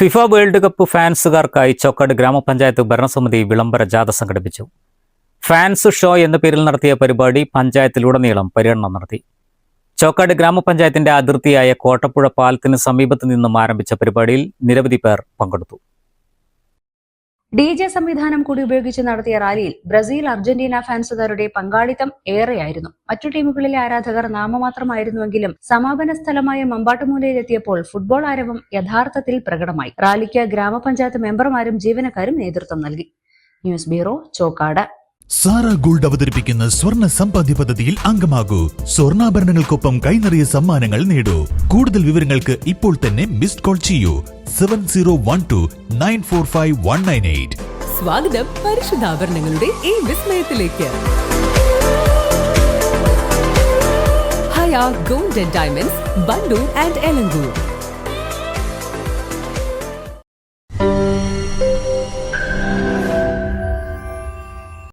FIFA world cup ഫാൻസുകാർക്കായി Chokkad ഗ്രാമപഞ്ചായത്ത് ഭരണസമിതി വിളംബര ജാഥ സംഘടിപ്പിച്ചു. ഫാൻസ് ഷോ എന്ന പേരിൽ നടത്തിയ പരിപാടി പഞ്ചായത്തിലുടനീളം പര്യടനം നടത്തി. ചോക്കാട് ഗ്രാമപഞ്ചായത്തിന്റെ അതിർത്തിയായ കോട്ടപ്പുഴ പാലത്തിന് സമീപത്ത് നിന്നും ആരംഭിച്ച പരിപാടിയിൽ നിരവധി പേർ പങ്കെടുത്തു. DJ സംവിധാനം കൂടി ഉപയോഗിച്ച് നടത്തിയ റാലിയിൽ ബ്രസീൽ, അർജന്റീന ഫാൻസുകാരുടെ പങ്കാളിത്തം ഏറെയായിരുന്നു. മറ്റു ടീമുകളിലെ ആരാധകർ നാമമാത്രമായിരുന്നുവെങ്കിലും സമാപന സ്ഥലമായ മമ്പാട്ടുമൂലയിലെത്തിയപ്പോൾ ഫുട്ബോൾ ആരവം യഥാർത്ഥത്തിൽ പ്രകടമായി. റാലിക്ക് ഗ്രാമപഞ്ചായത്ത് മെമ്പർമാരും ജീവനക്കാരും നേതൃത്വം നൽകി. News bureau, Chokkad. Sara gold അവതരിപ്പിക്കുന്ന സ്വർണ്ണ സമ്പാദ്യ പദ്ധതിയിൽ അംഗമാകൂ. സ്വർണ്ണാഭരണങ്ങൾക്കൊപ്പം കൈനിറിയ സമ്മാനങ്ങൾ നേടൂ. കൂടുതൽ വിവരങ്ങൾക്ക് ഇപ്പോൾ തന്നെ മിസ്ഡ് കോൾ ചെയ്യൂ 7012945198. സ്വാഗതം പരിശുദ്ധാഭരണങ്ങളുടെ ഈ വിസ്മയത്തിലേക്ക്. Haya gold and diamonds, Wandoor and Elankur.